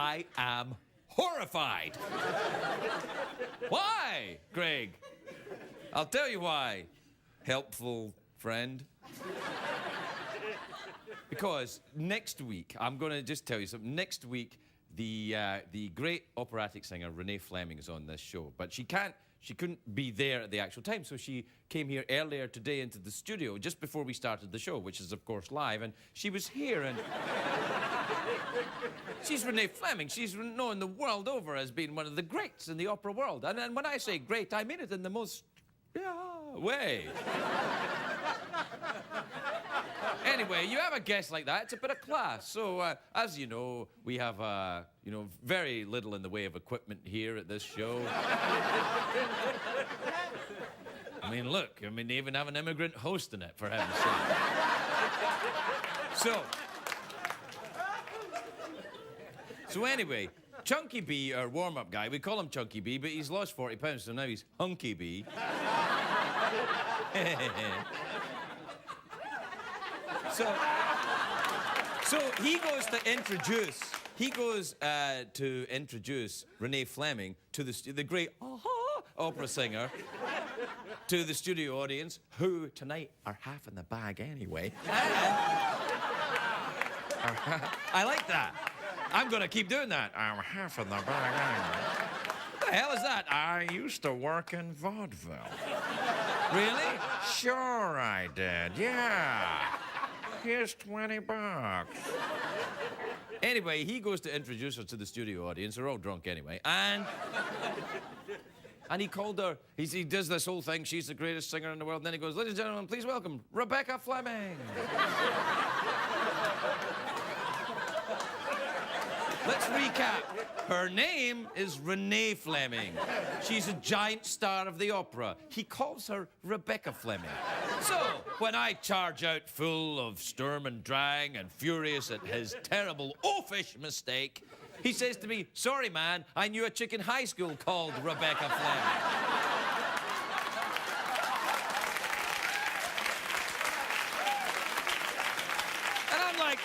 I am horrified. Why, Greg? I'll tell you why, helpful friend. Because next week, I'm going to just tell you something. Next week, the great operatic singer Renee Fleming is on this show, but she couldn't be there at the actual time, so she came here earlier today into the studio just before we started the show, which is of course live, and she was here, and she's Renee Fleming. She's known the world over as being one of the greats in the opera world, and when I say great, I mean it in the most way. Anyway, you have a guest like that, it's a bit of class. So, as you know, we have, very little in the way of equipment here at this show. I mean, look, they even have an immigrant hosting it, for heaven's sake. So anyway, Chunky B, our warm-up guy, we call him Chunky B, but he's lost 40 pounds, so now he's Hunky B. So he goes to introduce Renee Fleming to the great opera singer to the studio audience, who tonight are half in the bag anyway. I like that. I'm going to keep doing that. I'm half in the bag anyway. What the hell is that? I used to work in vaudeville. Really? Sure I did, yeah. Here's 20 bucks. Anyway, he goes to introduce her to the studio audience. They're all drunk anyway. And he called her. He does this whole thing. She's the greatest singer in the world. And then he goes, ladies and gentlemen, please welcome Rebecca Fleming. Let's recap. Her name is Renee Fleming. She's a giant star of the opera. He calls her Rebecca Fleming. So, when I charge out full of sturm and drang and furious at his terrible oafish mistake, he says to me, sorry, man, I knew a chick in high school called Rebecca Fleming. And I'm like,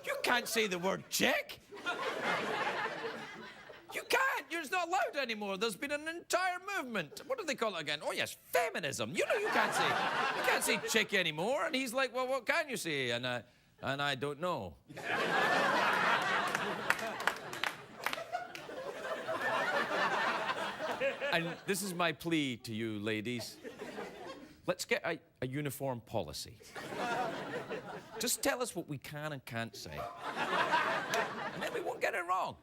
you can't say the word chick. You can't. You're just not allowed anymore. There's been an entire movement. What do they call it again? Oh, yes, feminism. You know you can't say chick anymore. And he's like, well, what can you say? And I don't know. And this is my plea to you, ladies. Let's get a uniform policy. Just tell us what we can and can't say. And then we won't get it wrong.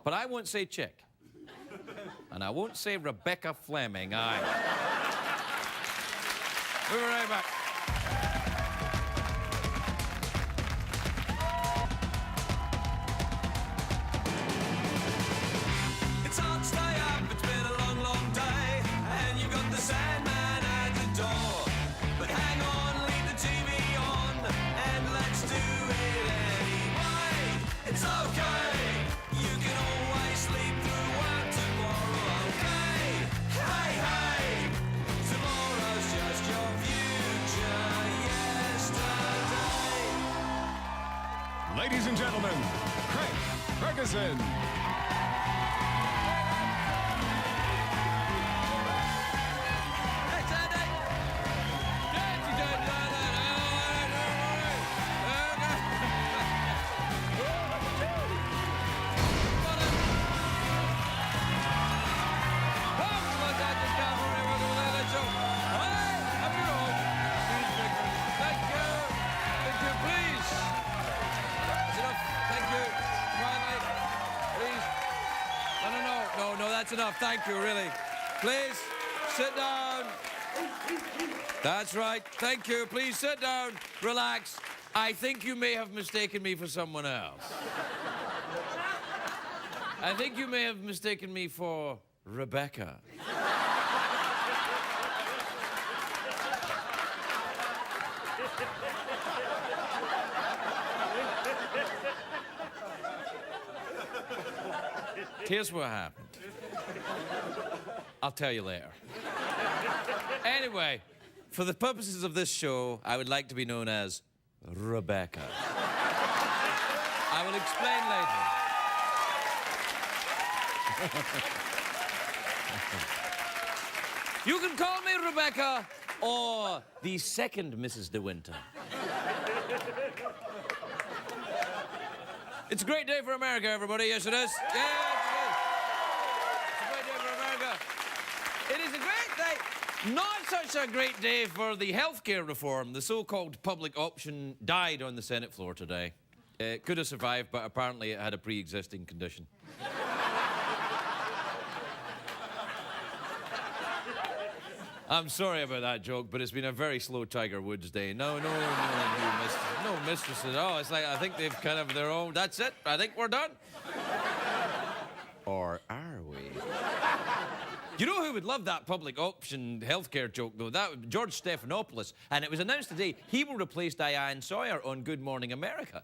But I won't say chick. And I won't say Rebecca Fleming either. We'll be right back. It's hard to stay up, it's been a long, long day, and you've got the Sandman at the door. But hang on, leave the TV on, and let's do it anyway. It's okay, you can always sleep through work tomorrow, okay? Hey, hey, tomorrow's just your future yesterday. Ladies and gentlemen, Craig Ferguson. No, that's enough. Thank you, really. Please, sit down. That's right. Thank you. Please sit down. Relax. I think you may have mistaken me for someone else. I think you may have mistaken me for Rebecca. Here's what happened. I'll tell you later. Anyway, For the purposes of this show, I would like to be known as Rebecca. I will explain later. You can call me Rebecca or the second Mrs. De Winter. It's a great day for America, everybody. Yes, it is. Yes, it is. It's a great day for America. It is a great day. Not such a great day for the healthcare reform. The so-called public option died on the Senate floor today. It could have survived, but apparently it had a pre-existing condition. I'm sorry about that joke, but it's been a very slow Tiger Woods day. No mistresses. Oh, it's like I think they've kind of their own. That's it. I think we're done. Or are we? You know who would love that public option healthcare joke, though? That George Stephanopoulos. And it was announced today he will replace Diane Sawyer on Good Morning America.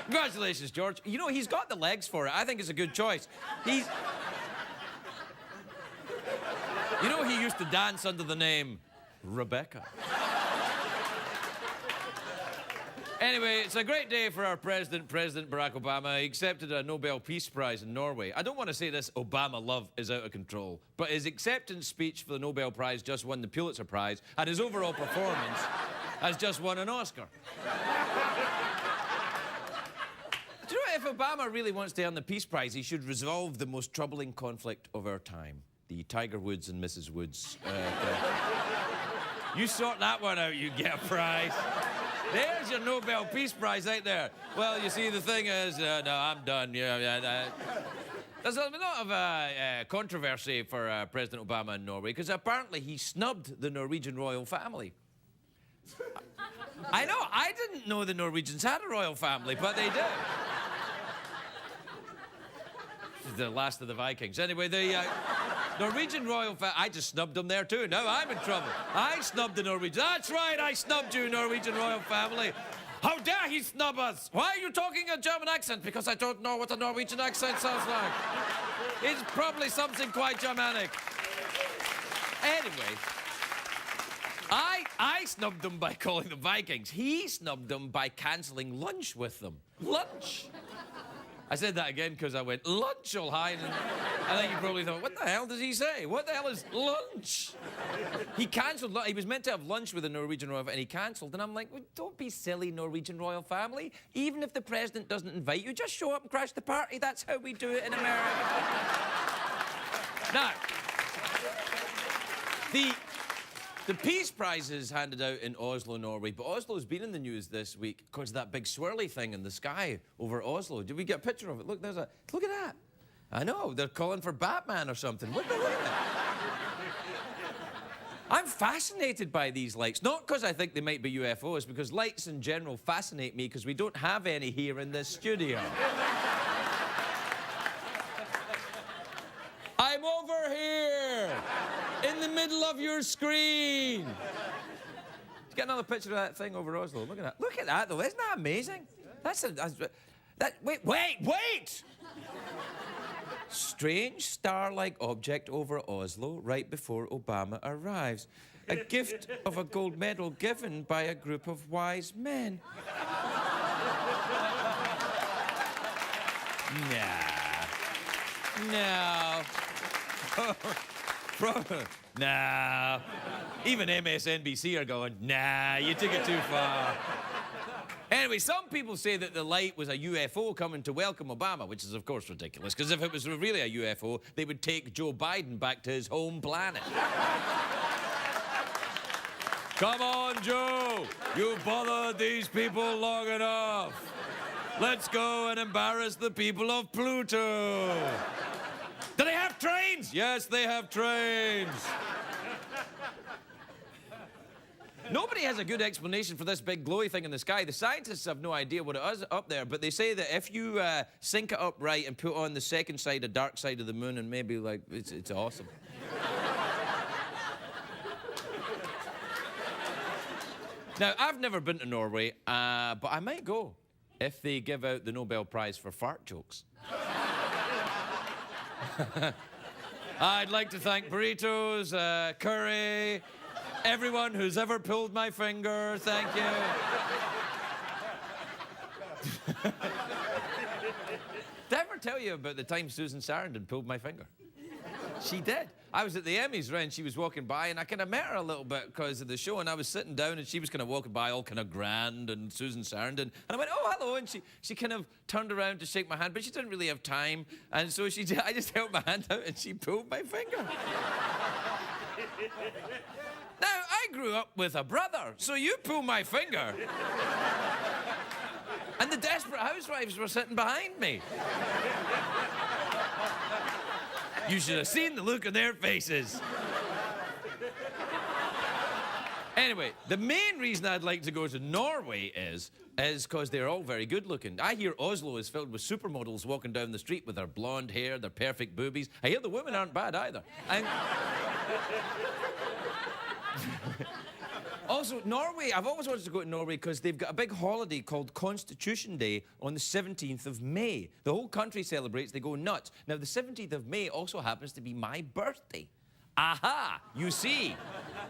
Congratulations, George. You know, he's got the legs for it. I think it's a good choice. You know, he used to dance under the name Rebecca. Anyway, it's a great day for our president, President Barack Obama. He accepted a Nobel Peace Prize in Norway. I don't want to say this Obama love is out of control, but his acceptance speech for the Nobel Prize just won the Pulitzer Prize, and his overall performance has just won an Oscar. Do you know, if Obama really wants to earn the Peace Prize, he should resolve the most troubling conflict of our time. The Tiger Woods and Mrs. Woods. You sort that one out, you get a prize. There's your Nobel Peace Prize right there. Well, you see, the thing is, no, I'm done. There's a lot of controversy for President Obama in Norway, because apparently he snubbed the Norwegian royal family. I know, I didn't know the Norwegians had a royal family, but they do. The last of the Vikings. Anyway, the Norwegian royal family, I just snubbed them there too. Now I'm in trouble. I snubbed the Norwegians. That's right, I snubbed you, Norwegian royal family. How dare he snub us? Why are you talking a German accent? Because I don't know what a Norwegian accent sounds like. It's probably something quite Germanic. Anyway, I snubbed them by calling them Vikings. He snubbed them by cancelling lunch with them. Lunch. I said that again because I went, lunch all high, and I think you probably thought, what the hell does he say? What the hell is lunch? He cancelled, he was meant to have lunch with the Norwegian royal family, and he cancelled, and I'm like, well, don't be silly, Norwegian royal family. Even if the president doesn't invite you, just show up and crash the party. That's how we do it in America. Now, the Peace Prize is handed out in Oslo, Norway, but Oslo's been in the news this week because of that big swirly thing in the sky over Oslo. Did we get a picture of it? Look, look at that. I know, they're calling for Batman or something. What the hell? I'm fascinated by these lights, not because I think they might be UFOs, because lights in general fascinate me because we don't have any here in this studio. I'm over here, in the middle of your screen. Let's get another picture of that thing over Oslo. Look at that. Look at that, though. Isn't that amazing? Wait! Strange star-like object over Oslo right before Obama arrives. A gift of a gold medal given by a group of wise men. No. Nah. Even MSNBC are going, nah, you took it too far. Anyway, some people say that the light was a UFO coming to welcome Obama, which is, of course, ridiculous, because if it was really a UFO, they would take Joe Biden back to his home planet. Come on, Joe. You've bothered these people long enough. Let's go and embarrass the people of Pluto. Do they have trains? Yes, they have trains. Nobody has a good explanation for this big glowy thing in the sky. The scientists have no idea what it is up there, but they say that if you sync it up right and put on the second side, a dark side of the moon, and maybe, like, it's awesome. Now, I've never been to Norway, but I might go if they give out the Nobel Prize for fart jokes. I'd like to thank burritos, curry, everyone who's ever pulled my finger. Thank you. Did I ever tell you about the time Susan Sarandon pulled my finger? She did. I was at the Emmys, right, and she was walking by, and I kind of met her a little bit because of the show, and I was sitting down, and she was kind of walking by all kind of grand, and Susan Sarandon, and I went, oh, hello, and she kind of turned around to shake my hand, but she didn't really have time, and so I just held my hand out, and she pulled my finger. Now, I grew up with a brother, so you pull my finger. And the Desperate Housewives were sitting behind me. You should have seen the look on their faces. Anyway, the main reason I'd like to go to Norway is because they're all very good looking. I hear Oslo is filled with supermodels walking down the street with their blonde hair, their perfect boobies. I hear the women aren't bad either. And also, Norway, I've always wanted to go to Norway because they've got a big holiday called Constitution Day on the 17th of May. The whole country celebrates, they go nuts. Now, the 17th of May also happens to be my birthday. Aha! You see,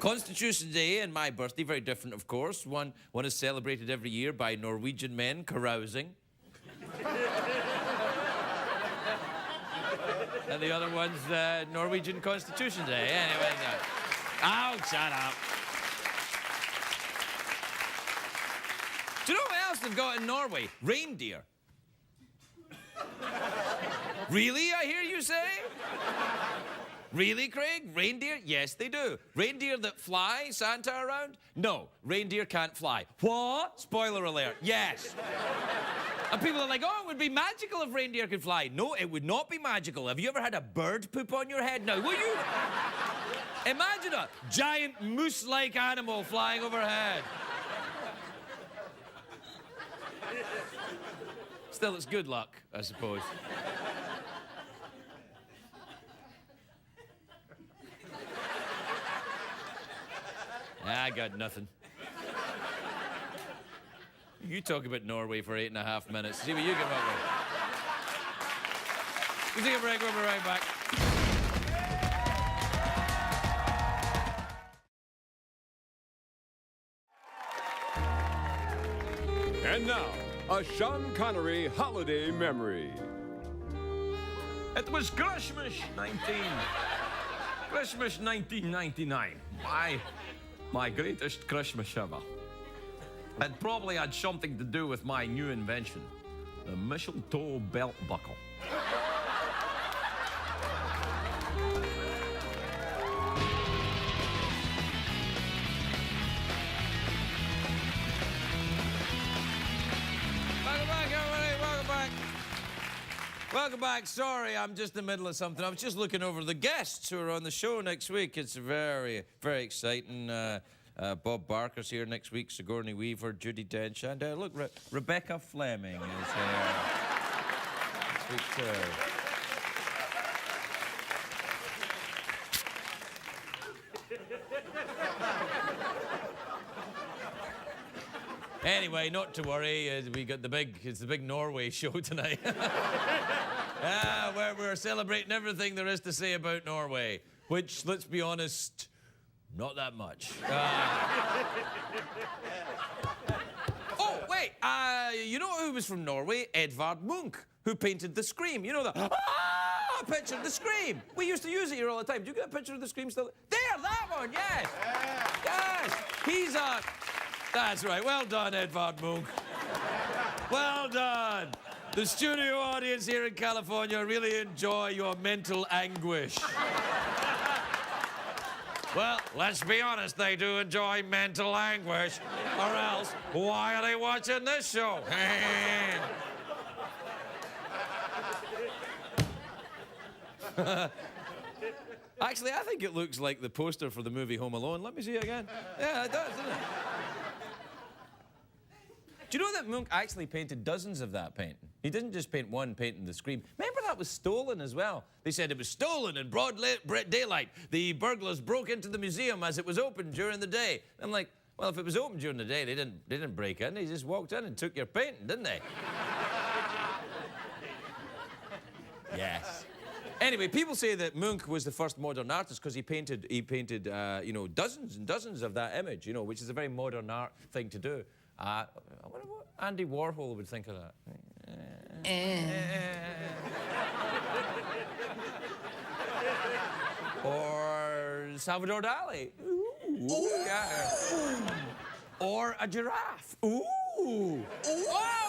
Constitution Day and my birthday, very different, of course. One is celebrated every year by Norwegian men carousing. And the other one's Norwegian Constitution Day. Anyway, oh, shut up. Do you know what else they've got in Norway? Reindeer. Really, I hear you say? Really, Craig? Reindeer? Yes, they do. Reindeer that fly Santa around? No, reindeer can't fly. What? Spoiler alert, yes. And people are like, oh, it would be magical if reindeer could fly. No, it would not be magical. Have you ever had a bird poop on your head? Now, will you? Imagine a giant moose-like animal flying overhead. Still, it's good luck, I suppose. I got nothing. You talk about Norway for 8.5 minutes. See what you come up with. We'll take a break. We'll be right back. And now, a Sean Connery holiday memory. It was Christmas 1999. My greatest Christmas ever. It probably had something to do with my new invention, the mistletoe belt buckle. Welcome back. Sorry, I'm just in the middle of something. I was just looking over the guests who are on the show next week. It's very, very exciting. Bob Barker's here next week, Sigourney Weaver, Judi Dench, and look, Rebecca Fleming is here next week too. Anyway, not to worry. We got it's the big Norway show tonight. Where we're celebrating everything there is to say about Norway, which, let's be honest, not that much. Oh, wait, you know who was from Norway? Edvard Munch, who painted The Scream. You know the picture of The Scream. We used to use it here all the time. Do you get a picture of The Scream still? There, that one, yes. Yes, he's a... That's right. Well done, Edvard Munch. Well done. The studio audience here in California really enjoy your mental anguish. Well, let's be honest, they do enjoy mental anguish. Or else, why are they watching this show? Actually, I think it looks like the poster for the movie Home Alone. Let me see it again. Yeah, it does, doesn't it? Do you know that Munch actually painted dozens of that painting? He didn't just paint one painting, The Scream. Remember that was stolen as well? They said it was stolen in broad daylight. The burglars broke into the museum as it was open during the day. I'm like, well, if it was open during the day, they didn't break in. They just walked in and took your painting, didn't they? Yes. Anyway, people say that Munch was the first modern artist because he painted, you know, dozens and dozens of that image, you know, which is a very modern art thing to do. I wonder what Andy Warhol would think of that. Or Salvador Dali. Ooh. Yeah. Or a giraffe. Ooh. Oh,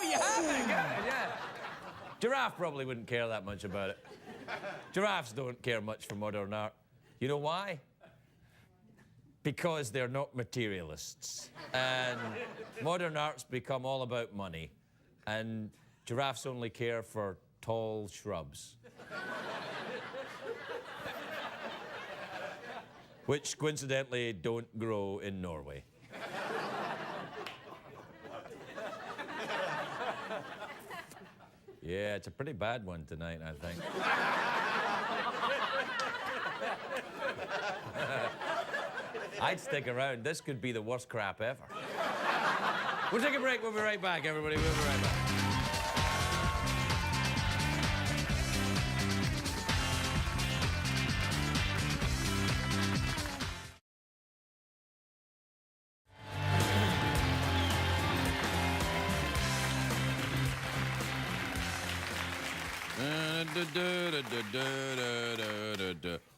you have it. Good, yeah. Giraffe probably wouldn't care that much about it. Giraffes don't care much for modern art. You know why? Because they're not materialists. And modern art's become all about money. And giraffes only care for tall shrubs. Which, coincidentally, don't grow in Norway. Yeah, it's a pretty bad one tonight, I think. I'd stick around. This could be the worst crap ever. We'll take a break. We'll be right back, everybody. We'll be right back.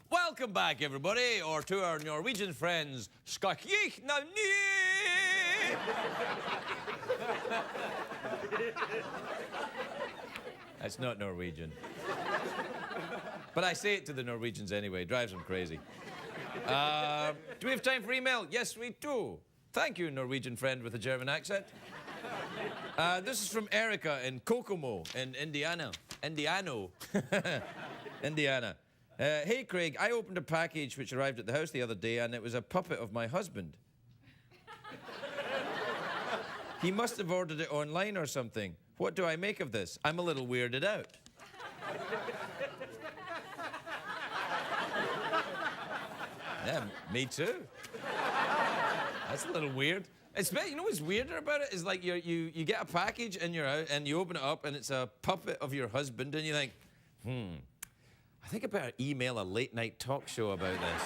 Welcome back, everybody, or to our Norwegian friends. That's not Norwegian. But I say it to the Norwegians anyway. It drives them crazy. Do we have time for email? Yes, we do. Thank you, Norwegian friend with a German accent. This is from Erica in Kokomo in Indiana. Indiana. Hey, Craig, I opened a package which arrived at the house the other day, and it was a puppet of my husband. He must have ordered it online or something. What do I make of this? I'm a little weirded out. Yeah, me too. That's a little weird. You know what's weirder about it is like you get a package and you're out and you open it up and it's a puppet of your husband and you think, I think I better email a late night talk show about this.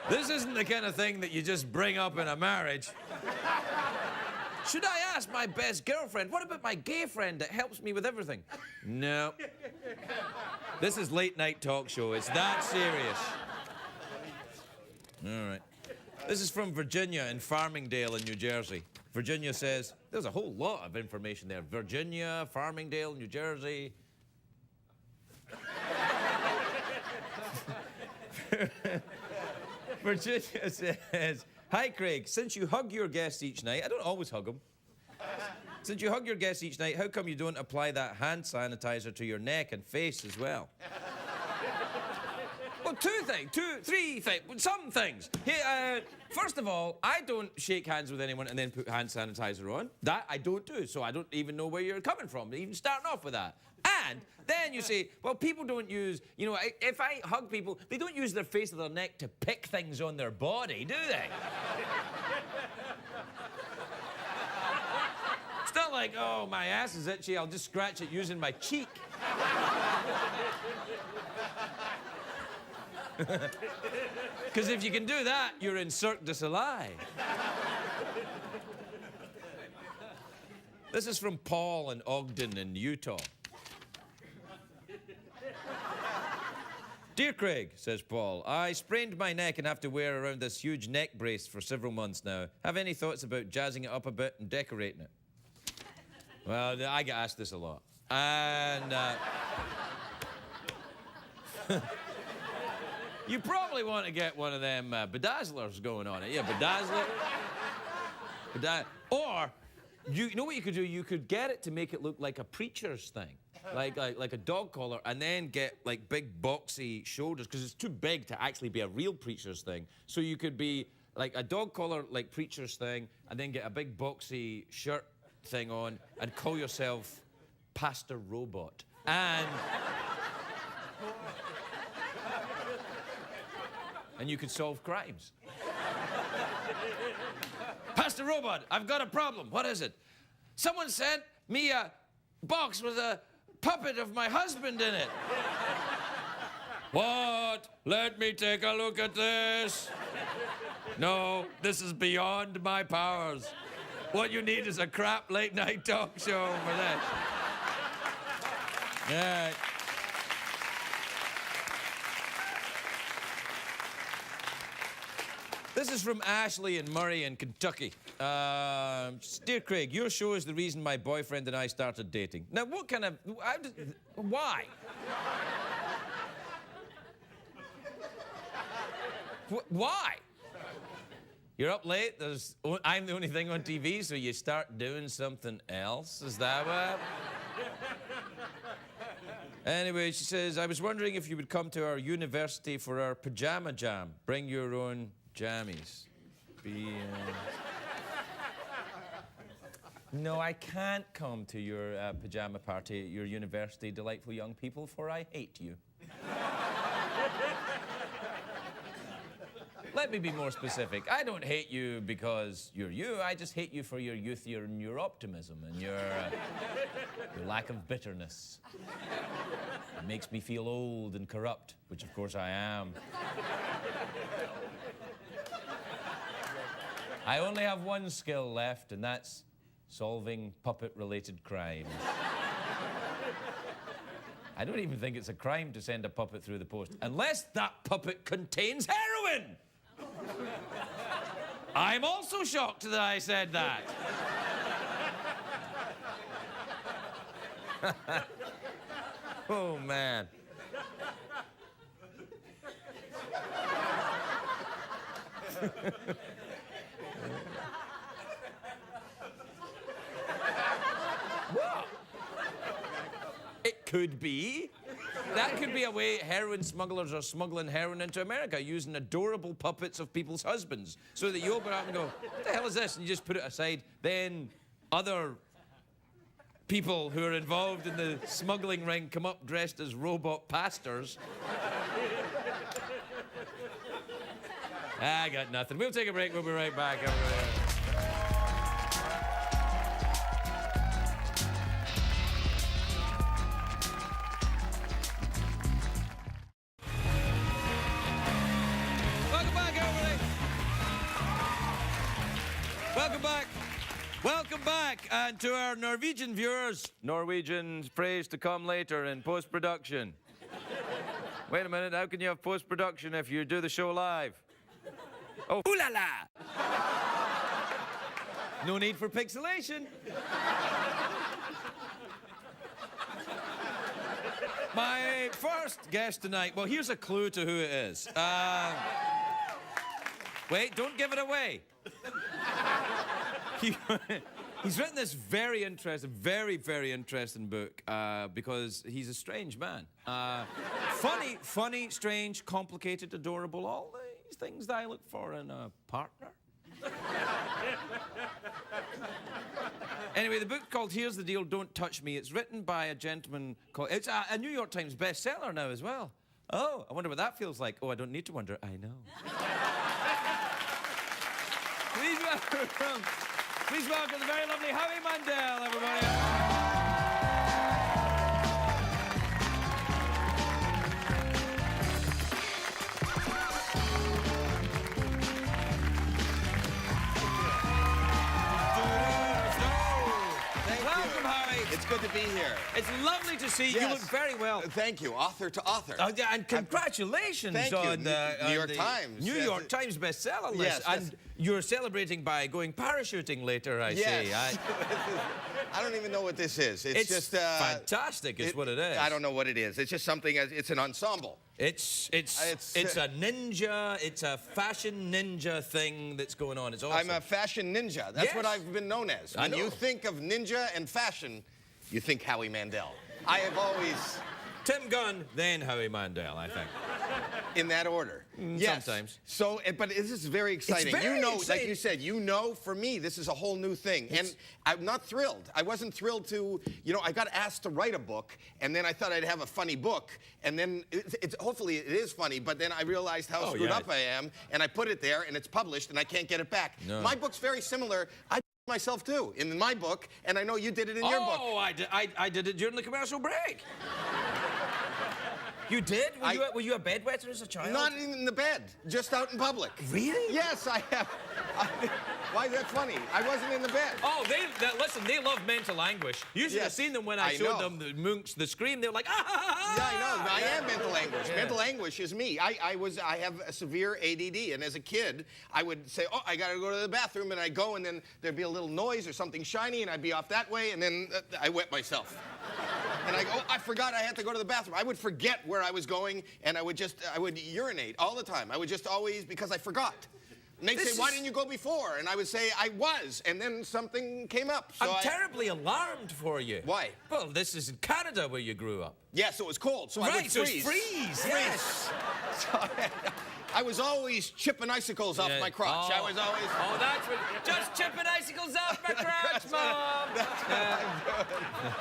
This isn't the kind of thing that you just bring up in a marriage. Should I ask my best girlfriend? What about my gay friend that helps me with everything? No. This is late night talk show. It's that serious. All right. This is from Virginia in Farmingdale in New Jersey. Virginia says, there's a whole lot of information there. Virginia, Farmingdale, New Jersey. Virginia says, hi, Craig. Since you hug your guests each night, I don't always hug them. Since you hug your guests each night, how come you don't apply that hand sanitizer to your neck and face as well? Well, three things, some things. Hey, first of all, I don't shake hands with anyone and then put hand sanitizer on. That I don't do, so I don't even know where you're coming from, even starting off with that. And then you say, well, people don't use, you know, if I hug people, they don't use their face or their neck to pick things on their body, do they? It's not like, oh, my ass is itchy, I'll just scratch it using my cheek. Because if you can do that, you're in Cirque du Soleil. This is from Paul in Ogden in Utah. Dear Craig, says Paul, I sprained my neck and have to wear around this huge neck brace for several months now. Have any thoughts about jazzing it up a bit and decorating it? Well, I get asked this a lot. And, you probably want to get one of them bedazzlers going on it. Yeah, bedazzle it. Or, you know what you could do? You could get it to make it look like a preacher's thing. Like a dog collar, and then get like big boxy shoulders, because it's too big to actually be a real preacher's thing. So you could be like a dog collar, like preacher's thing, and then get a big boxy shirt thing on and call yourself Pastor Robot. And you could solve crimes. Pastor Robot, I've got a problem. What is it? Someone sent me a box with a puppet of my husband in it. What? Let me take a look at this. No, this is beyond my powers. What you need is a crap late-night talk show for that. Yeah. This is from Ashley in Murray in Kentucky. Dear Craig, your show is the reason my boyfriend and I started dating. Now, what kind of... why? Why? You're up late, I'm the only thing on TV, so you start doing something else? Is that what? Anyway, she says, I was wondering if you would come to our university for our pajama jam. Bring your own jammies. No, I can't come to your pajama party at your university, delightful young people, for I hate you. Let me be more specific. I don't hate you because you're you. I just hate you for your youth and your optimism and your lack of bitterness. It makes me feel old and corrupt, which of course I am. I only have one skill left, and that's solving puppet-related crimes. I don't even think it's a crime to send a puppet through the post, unless that puppet contains heroin! I'm also shocked that I said that. Oh, man. What? It could be. That could be a way heroin smugglers are smuggling heroin into America, using adorable puppets of people's husbands, so that you open up and go, what the hell is this? And you just put it aside. Then other people who are involved in the smuggling ring come up dressed as robot pastors. I got nothing. We'll take a break. We'll be right back. Welcome back, and to our Norwegian viewers, Norwegian praise to come later in post-production. Wait a minute, how can you have post-production if you do the show live? Oh, ooh la la! No need for pixelation. My first guest tonight, well, here's a clue to who it is. Wait, don't give it away. He's written this very interesting, very interesting book because he's a strange man. Funny, strange, complicated, adorable, all these things that I look for in a partner. Anyway, the book called Here's the Deal, Don't Touch Me. It's written by a gentleman called... It's a New York Times bestseller now as well. Oh, I wonder what that feels like. Oh, I don't need to wonder. I know. Please welcome the very lovely Howie Mandel, everybody. Welcome, Howie. It's good to be here. It's lovely to see you. Yes. You look very well. Thank you, author to author. Oh, yeah, and congratulations Thank you. on New York Times. New York Times bestseller list. Yes, and you're celebrating by going parachuting later, I yes. see. I don't even know what this is. It's just fantastic. Is what it is. I don't know what it is. It's just something. It's an ensemble. It's a ninja. It's a fashion ninja thing that's going on. It's awesome. I'm a fashion ninja. That's what I've been known as. When you think of ninja and fashion, you think Howie Mandel. I have always... Tim Gunn, then Howie Mandel, I think. In that order. Yes. Sometimes. So, but this is very exciting. It's very exciting. Like you said, for me, this is a whole new thing. And I'm not thrilled. I wasn't thrilled to, I got asked to write a book, and then I thought I'd have a funny book, and then hopefully it is funny, but then I realized how screwed up I am, and I put it there, and it's published, and I can't get it back. No. My book's very similar. myself too, in my book, and I know you did it in your book. Oh, I did it during the commercial break. You did? Were you a bedwetter as a child? Not even in the bed, just out in public. Really? Yes, I have. Why is that funny? I wasn't in the bed. Oh, listen, they love mental anguish. You should have seen them when I showed them the Munch's The Scream. They were like, ah! Yeah, I know. I am mental anguish. Yeah. Mental anguish is me. I have a severe ADD, and as a kid, I would say, oh, I gotta go to the bathroom, and I'd go, and then there'd be a little noise or something shiny, and I'd be off that way, and then I wet myself. And I go, oh, I forgot I had to go to the bathroom. I would forget where I was going, and I would urinate all the time. I would just always, because I forgot. And they'd say, why didn't you go before? And I would say, I was, and then something came up. So I'm terribly alarmed for you. Why? Well, this is in Canada where you grew up. Yeah, so it was cold, so I would freeze. So it's freeze, yes. So I was always chipping icicles off my crotch. I was always... Oh, that's what... Just chipping icicles off my crotch, Mom!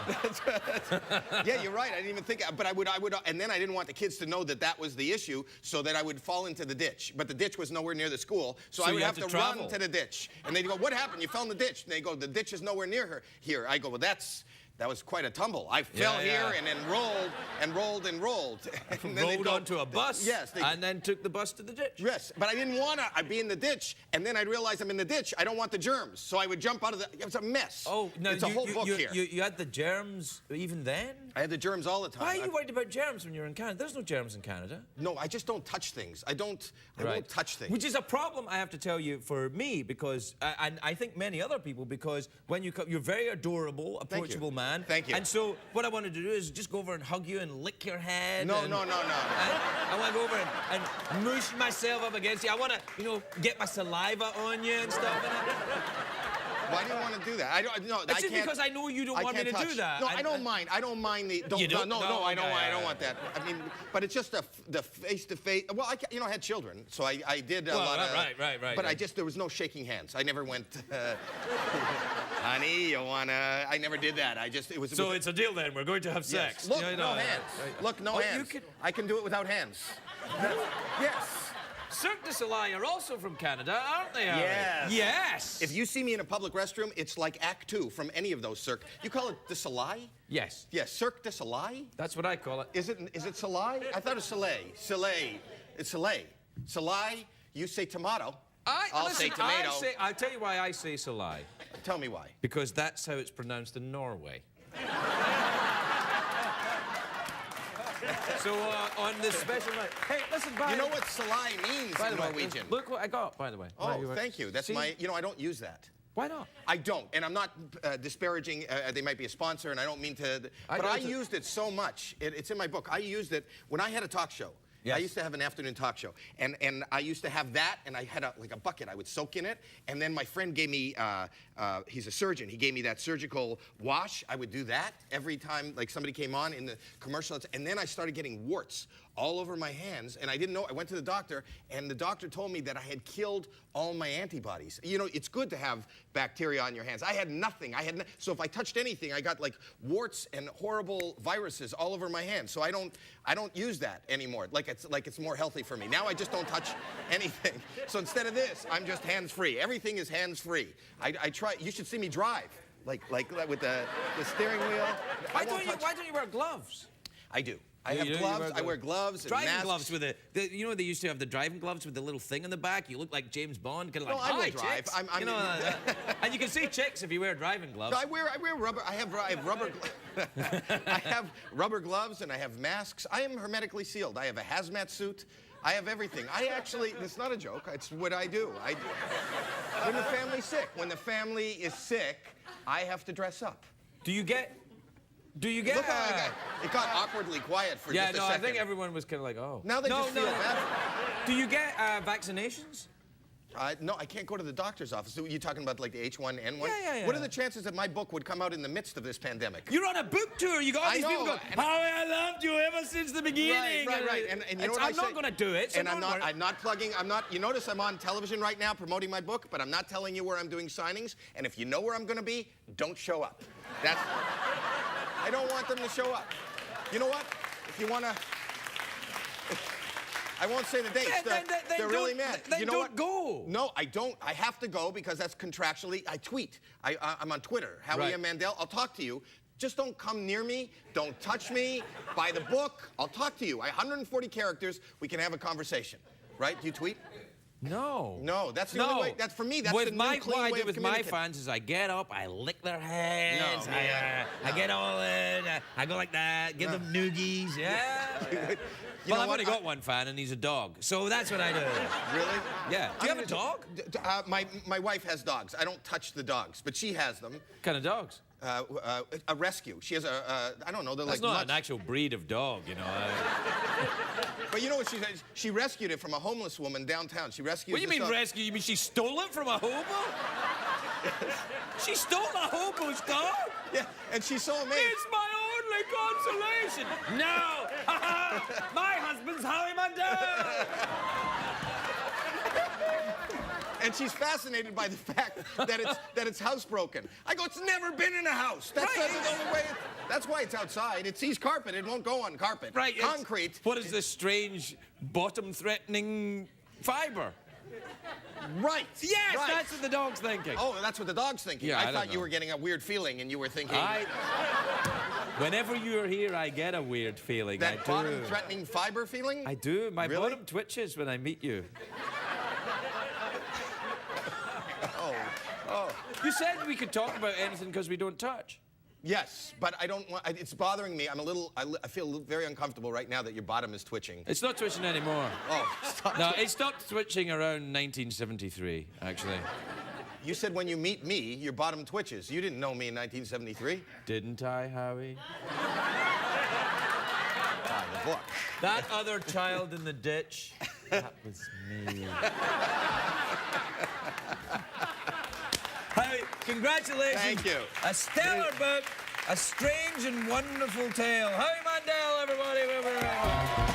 That's right. Yeah, you're right. I didn't even think... But I would... And then I didn't want the kids to know that that was the issue, so that I would fall into the ditch. But the ditch was nowhere near the school, so I would have to run to the ditch. And they'd go, what happened? You fell in the ditch. And they go, the ditch is nowhere near here. I go, well, that was quite a tumble. I fell here and then rolled and rolled and rolled. And then rolled onto a bus. Yes. And then took the bus to the ditch. Yes, but I didn't want to be in the ditch, and then I'd realize I'm in the ditch. I don't want the germs, so I would jump out of the... It was a mess. Oh, no, it's a whole book here. You had the germs even then? I had the germs all the time. Why are you worried about germs when you're in Canada? There's no germs in Canada. No, I just don't touch things. I won't touch things. Which is a problem, I have to tell you, for me, because, and I think many other people, because when you come, you're a very adorable, approachable man. Thank you. And so what I want to do is just go over and hug you and lick your head. No. I want to go over and mush myself up against you. I want to, get my saliva on you and stuff. Why do you want to do that? It's just because I know you don't want me to do that. No, I don't mind. I don't mind the... You don't? No, I don't want that. I mean, but it's just the face-to-face... Well, I had children, so I did a lot of... Right. But there was no shaking hands. I never went, honey, you wanna... I never did that. So it's a deal then. We're going to have sex. Yes. Look, no hands. Look, no hands. I can do it without hands. Yes. Cirque du Soleil are also from Canada, aren't they? Yes. Yes. If you see me in a public restroom, it's like Act 2 from any of those Cirque. You call it the Soleil? Yes. Yes, Cirque du Soleil? That's what I call it. Is it Soleil? I thought it was Soleil. Soleil. It's Soleil. Soleil, you say tomato. I'll say tomato. I'll tell you why I say Soleil. Tell me why. Because that's how it's pronounced in Norway. So on this special night, hey, listen, you know what Soleil means in Norwegian? Look what I got, by the way. Oh, thank you. That's my... I don't use that. Why not? I don't, and I'm not disparaging. They might be a sponsor, and I don't mean to... But I used it so much. It's in my book. I used it when I had a talk show. Yes. I used to have an afternoon talk show, and I used to have that, and I had like a bucket. I would soak in it, and then my friend gave me, he's a surgeon, he gave me that surgical wash. I would do that every time like somebody came on in the commercial, and then I started getting warts all over my hands, and I didn't know. I went to the doctor, and the doctor told me that I had killed all my antibodies. It's good to have bacteria on your hands. I had nothing. So if I touched anything, I got like warts and horrible viruses all over my hands. So I don't use that anymore. Like it's more healthy for me. Now I just don't touch anything. So instead of this, I'm just hands-free. Everything is hands-free. I try. You should see me drive, like with the steering wheel. Why don't you wear gloves? I do. I have gloves. I wear gloves and driving masks. Gloves with they used to have the driving gloves with the little thing in the back. You look like James Bond, kind of like, I will drive. Chicks. And you can see chicks if you wear driving gloves. No, I wear rubber. I have rubber. I have rubber gloves and I have masks. I am hermetically sealed. I have a hazmat suit. I have everything. It's not a joke. It's what I do. When the family's sick. When the family is sick, I have to dress up. Do you get? Look how it got awkwardly quiet for just a second. I think everyone was kind of like, oh. Now they just feel bad. Do you get vaccinations? No, I can't go to the doctor's office. So you talking about like the H1N1? Yeah. What are the chances that my book would come out in the midst of this pandemic? You're on a book tour. You got all these people going, Howie, I loved you ever since the beginning. Right. And you know what I'm not going to do it. So and I'm not plugging. You notice I'm on television right now promoting my book, but I'm not telling you where I'm doing signings. And if you know where I'm going to be, don't show up. I don't want them to show up. You know what? If you want to... I won't say the dates. They're really mad. Then You know don't what? go. No, I don't. I have to go because that's contractually. I tweet. I'm on Twitter. Howie Right. Mandel. I'll talk to you. Just don't come near me. Don't touch me. Buy the book. I'll talk to you. 140 characters. We can have a conversation. Right? Do you tweet? No. No, that's the only way. That's for me. That's with the new my, clean what I way do of with my communicating. fans is I get up, I lick their hands, No, I man, get all in, I go like that, give them noogies, yeah. Well, I've only got one fan, and he's a dog, so that's what I do. Really? Yeah. Do you have a dog? My wife has dogs. I don't touch the dogs, but she has them. What kind of dogs? A rescue. She has I don't know, they're That's like not nuts. an actual breed of dog, you know. But you know what she said? She rescued it from a homeless woman downtown. She rescued What do you this mean dog. rescue? You mean she stole it from a hobo? She stole a hobo's dog? Yeah, and she's so amazed. It's my only consolation. No! My husband's Howie Mandel! And she's fascinated by the fact that it's housebroken. I go, it's never been in a house. That's Right. the only way. That's why it's outside. It sees carpet. It won't go on carpet. Right. it's- Concrete. What is this strange, bottom-threatening fiber? Right. Yes, right. that's what the dog's thinking. Oh, that's what the dog's thinking. Yeah, I I don't thought you know. were getting a weird feeling, and you were thinking Whenever you're here, I get a weird feeling. I that do. bottom-threatening fiber feeling. I do. My Really? bottom twitches when I meet you. Oh. You said we could talk about anything because we don't touch. Yes, but I don't want. It's bothering me. I feel very uncomfortable right now that your bottom is twitching. It's not twitching anymore. Oh, stop. No, it stopped twitching around 1973, actually. You said when you meet me, your bottom twitches. You didn't know me in 1973. Didn't I, Howie? The book. That other child in the ditch, that was me. Howie, congratulations. Thank you. A stellar book, a strange and wonderful tale. Howie Mandel, everybody.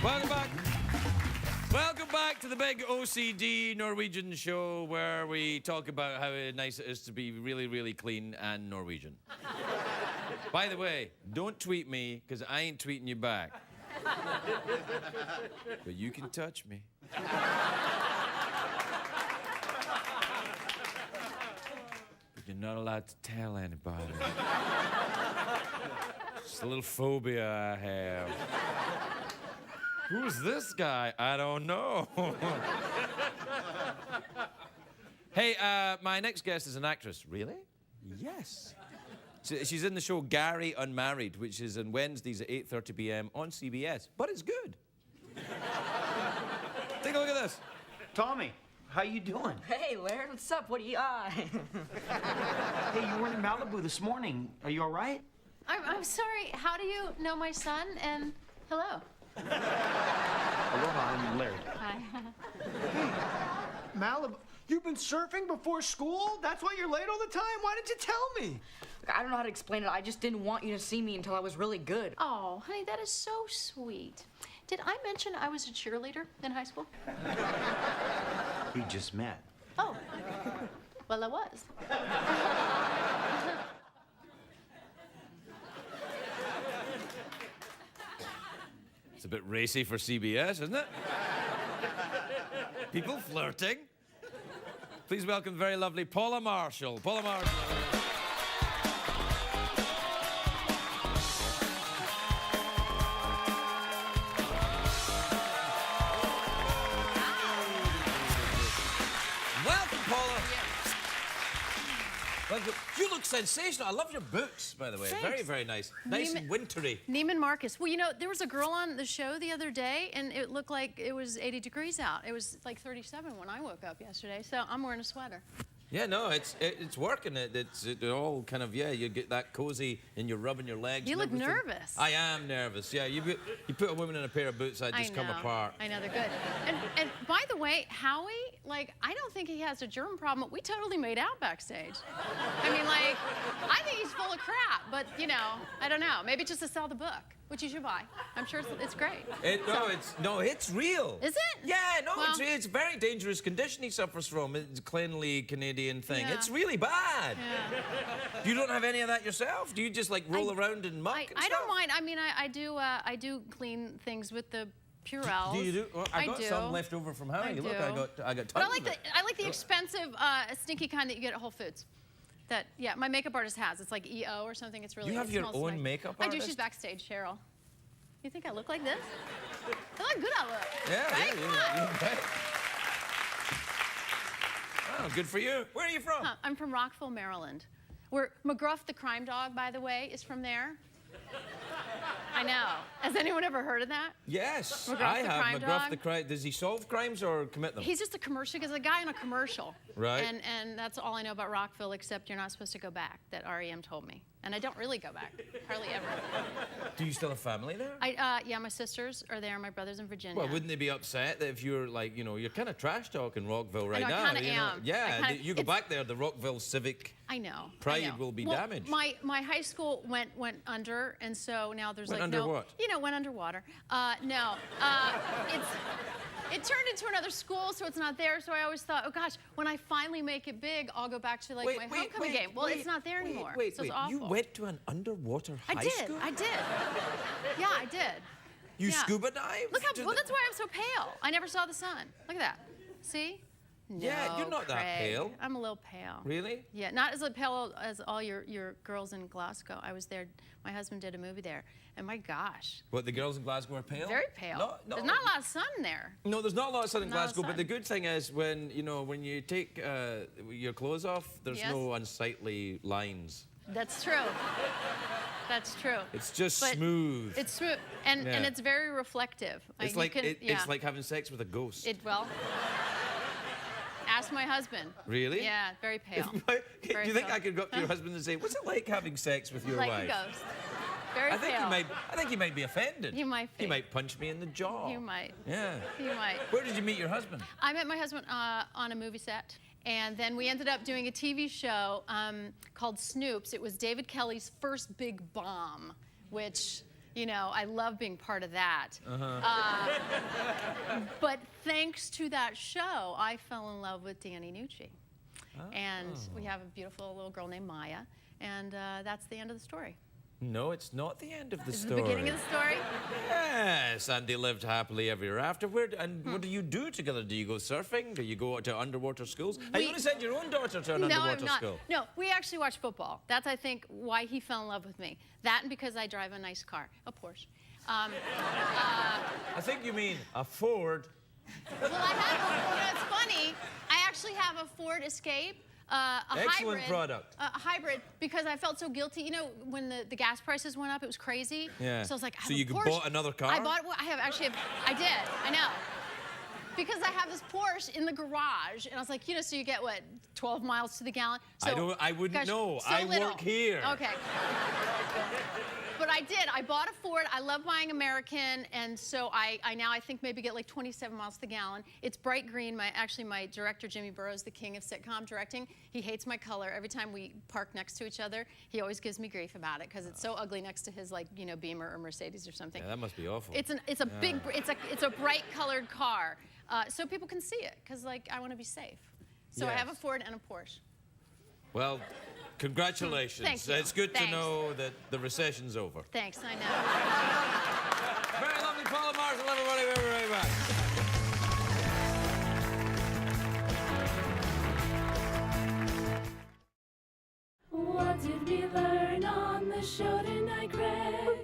Welcome back. Welcome back to the big OCD Norwegian show where we talk about how nice it is to be really, really clean and Norwegian. By the way, don't tweet me, because I ain't tweeting you back. But you can touch me. But you're not allowed to tell anybody. It's a little phobia I have. Who's this guy? I don't know. Hey, my next guest is an actress. Really? Yes. She's in the show Gary Unmarried, which is on Wednesdays at 8:30 p.m. on CBS. But it's good. Take a look at this. Tommy, how you doing? Hey, Laird, what's up? What do you, Hey, you were in Malibu this morning. Are you all right? I'm sorry, how do you know my son? And hello. Aloha, I'm Laird. Hi. Malibu? You've been surfing before school? That's why you're late all the time? Why didn't you tell me? I don't know how to explain it. I just didn't want you to see me until I was really good. Oh, honey, that is so sweet. Did I mention I was a cheerleader in high school? We just met. Oh. Well, I was. It's a bit racy for CBS, isn't it? People flirting. Please welcome the very lovely Paula Marshall. Paula Marshall. Welcome, Paula. Welcome. You look sensational. I love your boots, by the way. Thanks. Very, very nice. Nice and wintry. Neiman Marcus. Well, you know, there was a girl on the show the other day, and it looked like it was 80 degrees out. It was like 37 when I woke up yesterday, so I'm wearing a sweater. Yeah, no, it's working. It's all kind of, yeah, you get that cozy and you're rubbing your legs. You and look everything. nervous. I am nervous, yeah. You put a woman in a pair of boots, I'd just come apart. I know, they're good. And by the way, Howie, like, I don't think he has a germ problem. We totally made out backstage. I mean, like, I think he's full of crap, but, you know, I don't know. Maybe just to sell the book. which you should buy. I'm sure it's great. It's real. Is it? Yeah, no, Well- it's a very dangerous condition he suffers from. It's a cleanly Canadian thing. Yeah. It's really bad. Yeah. You don't have any of that yourself? Do you just like roll around in muck and I stuff? don't mind. I mean, I do clean things with the Purells. Do you do? Well, I got do. some left over from Howie. I Look, do. I got tons But I like of the it. expensive, stinky kind that you get at Whole Foods. That, yeah, my makeup artist has. It's like EO or something. It's really. You have it your smells own nice. makeup I do. artist? She's backstage, Cheryl. You think I look like this? Look how good I look. Yeah, right? Come yeah, on. bet. Oh, good for you. Where are you from? I'm from Rockville, Maryland. Where McGruff the crime dog, by the way, is from there. I know. Has anyone ever heard of that? Yes, McGruff I the have. crime McGruff dog? the crime. Does he solve crimes or commit them? He's just a commercial, because a guy in a commercial. Right. And that's all I know about Rockville, except you're not supposed to go back, that REM told me. And I don't really go back, hardly ever. Do you still have family there? Yeah, my sisters are there, my brother's in Virginia. Well, wouldn't they be upset that if you're like, you know, you're kind of trash talking Rockville right I now? kinda you know? am. Yeah, you go back there, the Rockville civic I know. pride I know. will be Well, damaged. My high school went under, and so now there's Went like under no. what? You know, went underwater. No, it turned into another school, so it's not there. So I always thought, oh gosh, when I finally make it big, I'll go back to like my homecoming game. Well, it's not there anymore. Wait, so it's awful. You went to an underwater high school? I did. Yeah, I did. You yeah. scuba dived? Look how. Well, that's why I'm so pale. I never saw the sun. Look at that. See? Yeah, you're not that Craig. pale. I'm a little pale. Really? Yeah, not as pale as all your girls in Glasgow. I was there. My husband did a movie there, and my gosh, What, the girls in Glasgow are pale? very pale. No, There's not a lot of sun there. No, there's not a lot of sun in Not a lot of Glasgow, but sun. the good thing is when you take your clothes off, there's Yes. no unsightly lines. That's true. That's true. It's just But smooth. It's smooth, and Yeah. it's very reflective. It's you like can- it's like having sex with a ghost. well. Ask my husband. Really? Yeah, very pale. Do Very you think pale. I could go up to your husband and say, "What's it like having sex with your Like wife?" a ghost. Very I think pale. I think he might be offended. He might He be. might punch me in the jaw. You might. Yeah. You might. Where did you meet your husband? I met my husband on a movie set, and then we ended up doing a TV show called Snoops. It was David Kelly's first big bomb, which, you know, I love being part of that. But thanks to that show, I fell in love with Danny Nucci. And we have a beautiful little girl named Maya, and that's the end of the story. No, it's not the end of the This is story. the beginning of the story. Yes, and they lived happily ever after. What do you do together? Do you go surfing? Do you go to underwater schools? Have you only sent your own daughter to an No, underwater I'm not. school? No, we actually watch football. That's, I think, why he fell in love with me. That and because I drive a nice car, a Porsche. I think you mean a Ford. Well, I have, you know, it's funny. I actually have a Ford Escape, a Excellent hybrid. product. A hybrid, because I felt so guilty. You know, when the gas prices went up, it was crazy. Yeah. So I was like, I have So a you Porsche. bought another car? I bought, well, I did, I know. Because I have this Porsche in the garage, and I was like, you know, so you get, what, 12 miles to the gallon? So, I wouldn't gosh, know. so I little. work here. Okay. But I did. I bought a Ford. I love buying American, and so I now I think maybe get like 27 miles to the gallon. It's bright green. Actually, my director, Jimmy Burrows, the king of sitcom directing, he hates my color. Every time we park next to each other, he always gives me grief about it because it's so ugly next to his, like, you know, Beamer or Mercedes or something. Yeah, that must be awful. It's a bright colored car, so people can see it because, like, I want to be safe. So I have a Yes. Ford and a Porsche. Well, congratulations. Thank you. It's good Thanks. to know that the recession's over. Thanks, I know. Very lovely, Paula Marshall, everybody. We'll be right back. What did we learn on the show tonight, Greg?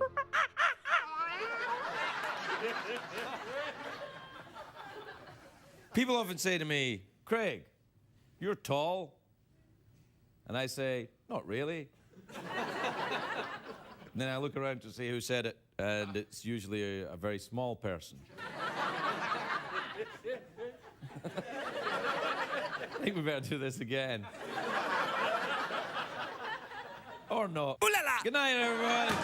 People often say to me, Craig, you're tall. And I say, not really. And then I look around to see who said it, and it's usually a very small person. I think we better do this again. Or not. Ooh la la! Good night, everybody.